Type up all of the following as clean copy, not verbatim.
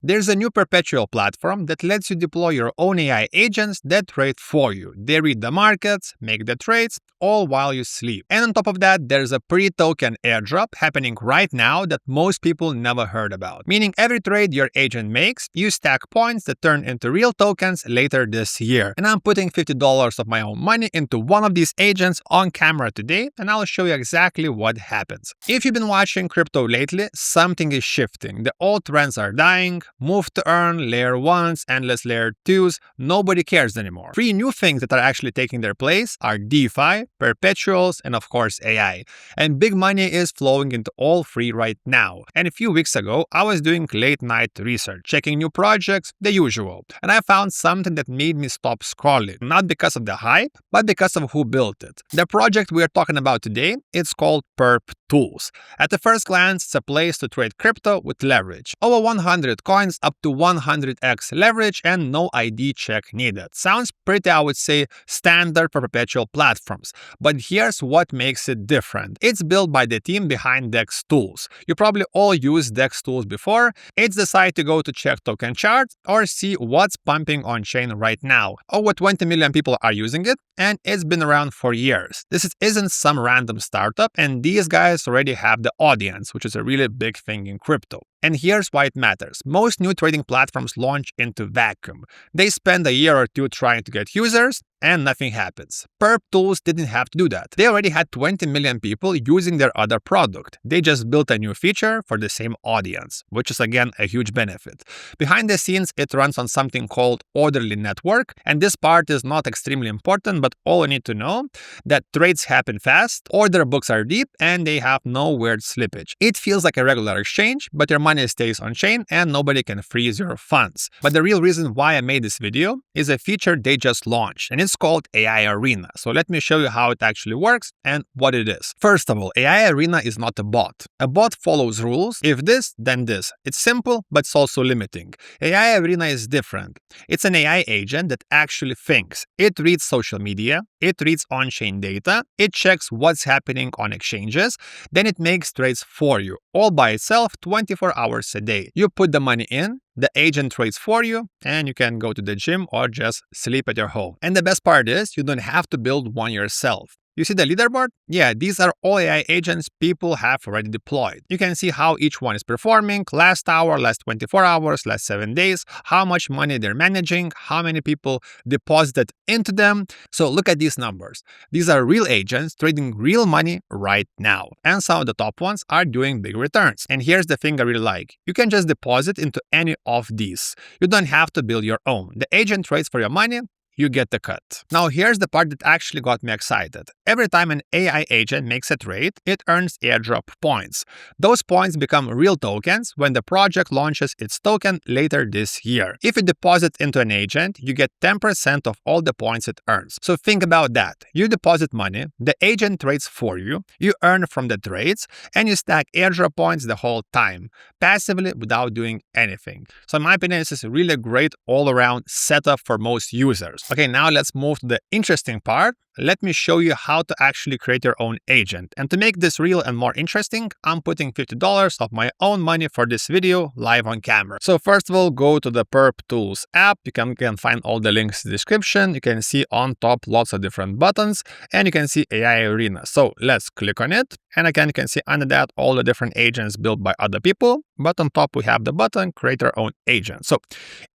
There's a new perpetual platform that lets you deploy your own AI agents that trade for you. They read the markets, make the trades, all while you sleep. And on top of that, there's a pre-token airdrop happening right now that most people never heard about. Meaning every trade your agent makes, you stack points that turn into real tokens later this year. And I'm putting $50 of my own money into one of these agents on camera today, and I'll show you exactly what happens. If you've been watching crypto lately, something is shifting. The old trends are dying. Move to earn, layer 1s, endless layer 2s, nobody cares anymore. 3 new things that are actually taking their place are DeFi, perpetuals, and of course AI. And big money is flowing into all 3 right now. And a few weeks ago, I was doing late night research, checking new projects, the usual. And I found something that made me stop scrolling, not because of the hype, but because of who built it. The project we are talking about today, it's called PERPTools. At the first glance, it's a place to trade crypto with leverage. Over 100 coins up to 100x leverage and no ID check needed. Sounds pretty, I would say, standard for perpetual platforms. But here's what makes it different. It's built by the team behind DEX Tools. You probably all used DEX Tools before. It's the site to go to check token charts or see what's pumping on chain right now. Over 20 million people are using it, and it's been around for years. This isn't some random startup, and these guys already have the audience, which is a really big thing in crypto. And here's why it matters. Most new trading platforms launch into vacuum. They spend a year or two trying to get users, and nothing happens. PERPTools didn't have to do that. They already had 20 million people using their other product. They just built a new feature for the same audience, which is again a huge benefit. Behind the scenes, it runs on something called orderly network, and this part is not extremely important, but all you need to know that trades happen fast, order books are deep, and they have no weird slippage. It feels like a regular exchange, but your money stays on chain and nobody can freeze your funds. But the real reason why I made this video is a feature they just launched, and it's called AI Arena. So let me show you how it actually works and what it is. First of all, AI Arena is not a bot. A bot follows rules. If this, then this. It's simple, but it's also limiting. AI Arena is different. It's an AI agent that actually thinks. It reads social media, it reads on-chain data, it checks what's happening on exchanges, then it makes trades for you, all by itself 24 hours a day. You put the money in, the agent trades for you, and you can go to the gym or just sleep at your home. And the best part is, you don't have to build one yourself. You see the leaderboard? Yeah, these are all AI agents people have already deployed. You can see how each one is performing, last hour, last 24 hours, last 7 days, how much money they're managing, how many people deposited into them. So look at these numbers. These are real agents trading real money right now. And some of the top ones are doing big returns. And here's the thing I really like. You can just deposit into any of these. You don't have to build your own. The agent trades for your money, you get the cut. Now here's the part that actually got me excited. Every time an AI agent makes a trade, it earns airdrop points. Those points become real tokens when the project launches its token later this year. If you deposit into an agent, you get 10% of all the points it earns. So think about that. You deposit money, the agent trades for you, you earn from the trades, and you stack airdrop points the whole time, passively without doing anything. So in my opinion, this is a really great all-around setup for most users. Okay, now let's move to the interesting part. Let me show you how to actually create your own agent. And to make this real and more interesting, I'm putting $50 of my own money for this video live on camera. So first of all, go to the PERPTools app. You can find all the links in the description. You can see on top lots of different buttons, and you can see AI Arena. So let's click on it. And again, you can see under that all the different agents built by other people. But on top, we have the button, create your own agent. So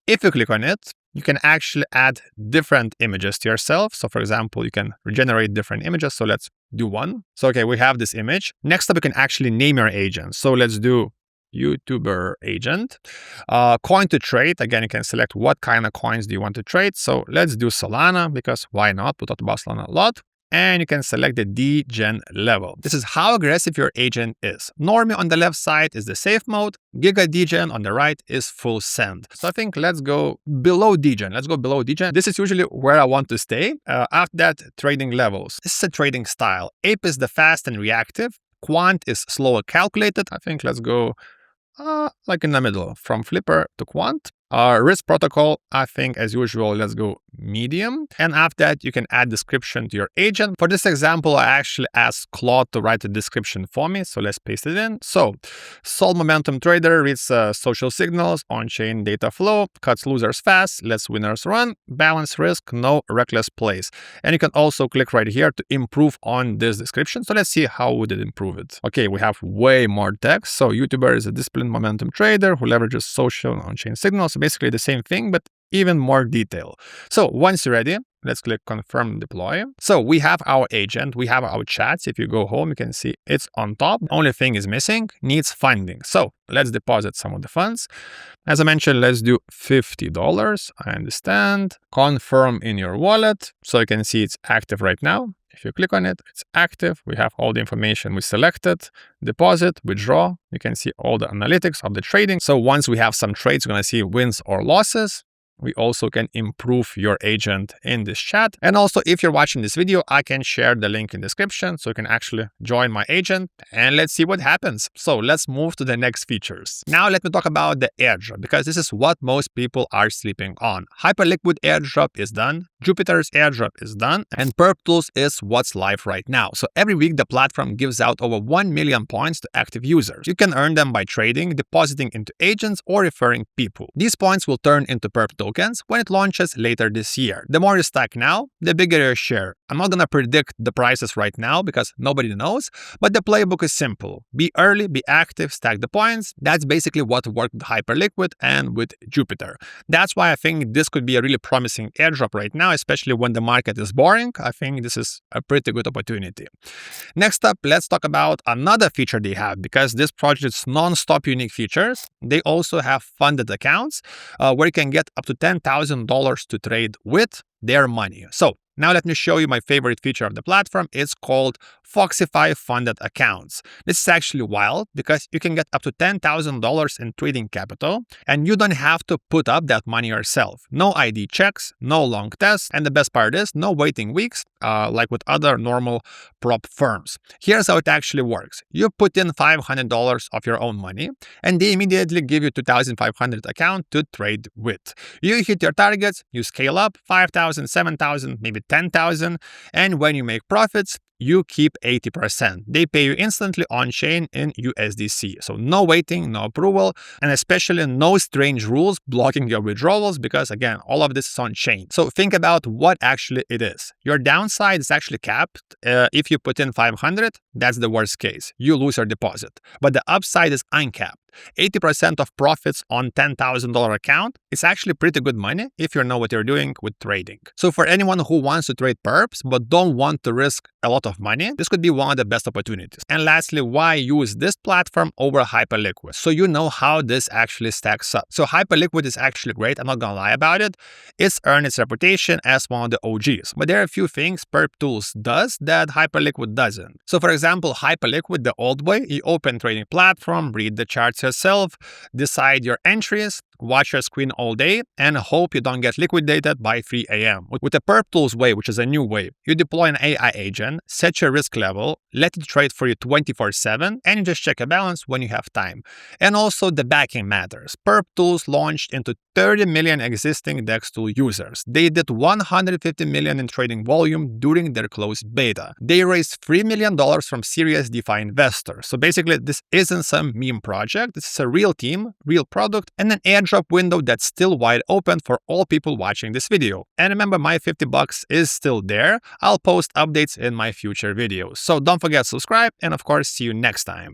if you click on it, you can actually add different images to yourself. So for example, you can regenerate different images. So let's do one. So okay, we have this image. Next up, you can actually name your agent. So let's do YouTuber agent. Coin to trade. Again, you can select what kind of coins do you want to trade. So let's do Solana, because why not? We talked about Solana a lot. And you can select the degen level. This is how aggressive your agent is. Normie on the left side is the safe mode. Giga degen on the right is full send. So I think let's go below degen. Let's go below degen. This is usually where I want to stay. After that, trading levels. This is a trading style. Ape is the fast and reactive. Quant is slow and calculated. I think let's go like in the middle, from Flipper to Quant. Risk protocol, I think as usual, let's go medium. And after that, you can add description to your agent. For this example, I actually asked Claude to write a description for me. So let's paste it in. So Sol Momentum Trader reads social signals, on-chain data flow, cuts losers fast, lets winners run, balance risk, no reckless plays. And you can also click right here to improve on this description. So let's see how we did improve it. Okay, we have way more text. So YouTuber is a disciplined momentum trader who leverages social on-chain signals. So basically the same thing, but even more detail. So once you're ready, let's click confirm deploy. So we have our agent, we have our chats. If you go home, you can see it's on top. Only thing is missing, needs funding. So let's deposit some of the funds. As I mentioned, let's do $50. I understand. Confirm in your wallet. So you can see it's active right now. If you click on it, it's active. We have all the information we selected. Deposit, withdraw. You can see all the analytics of the trading. So once we have some trades, we're going to see wins or losses. We also can improve your agent in this chat. And also, if you're watching this video, I can share the link in the description so you can actually join my agent and let's see what happens. So let's move to the next features. Now let me talk about the airdrop because this is what most people are sleeping on. Hyperliquid airdrop is done. Jupiter's airdrop is done, and PERPTools is what's live right now. So every week, the platform gives out over 1 million points to active users. You can earn them by trading, depositing into agents, or referring people. These points will turn into PERP tokens when it launches later this year. The more you stack now, the bigger your share. I'm not gonna predict the prices right now because nobody knows, but the playbook is simple. Be early, be active, stack the points. That's basically what worked with Hyperliquid and with Jupiter. That's why I think this could be a really promising airdrop right now, especially when the market is boring. I think this is a pretty good opportunity. Next up, let's talk about another feature they have because this project is non-stop unique features. They also have funded accounts where you can get up to $10,000 to trade with their money. So now let me show you my favorite feature of the platform. It's called Foxify Funded Accounts. This is actually wild because you can get up to $10,000 in trading capital and you don't have to put up that money yourself. No ID checks, no long tests, and the best part is no waiting weeks like with other normal prop firms. Here's how it actually works. You put in $500 of your own money and they immediately give you $2,500 account to trade with. You hit your targets, you scale up 5,000, 7,000, maybe 10,000, and when you make profits, you keep 80%. They pay you instantly on-chain in USDC. So no waiting, no approval, and especially no strange rules blocking your withdrawals because, again, all of this is on-chain. So think about what actually it is. Your downside is actually capped. If you put in 500, that's the worst case. You lose your deposit. But the upside is uncapped. 80% of profits on $10,000 account is actually pretty good money if you know what you're doing with trading. So for anyone who wants to trade perps but don't want to risk a lot of money, this could be one of the best opportunities. And lastly, why use this platform over Hyperliquid? So you know how this actually stacks up. So Hyperliquid is actually great. I'm not gonna lie about it. It's earned its reputation as one of the OGs. But there are a few things PERPTools does that Hyperliquid doesn't. So for example, Hyperliquid, the old way, you open trading platform, read the charts yourself, decide your entries, watch your screen all day, and hope you don't get liquidated by 3 a.m. With the PERPTools way, which is a new way, you deploy an AI agent, set your risk level, let it trade for you 24/7, and you just check a balance when you have time. And also the backing matters. PERPTools launched into 30 million existing DEX tool users. They did 150 million in trading volume during their closed beta. They raised $3 million from serious DeFi investors. So basically, this isn't some meme project. This is a real team, real product, and an airdrop window that's still wide open for all people watching this video. And remember, my $50 is still there. I'll post updates in my future videos. So don't forget to subscribe, and of course, see you next time.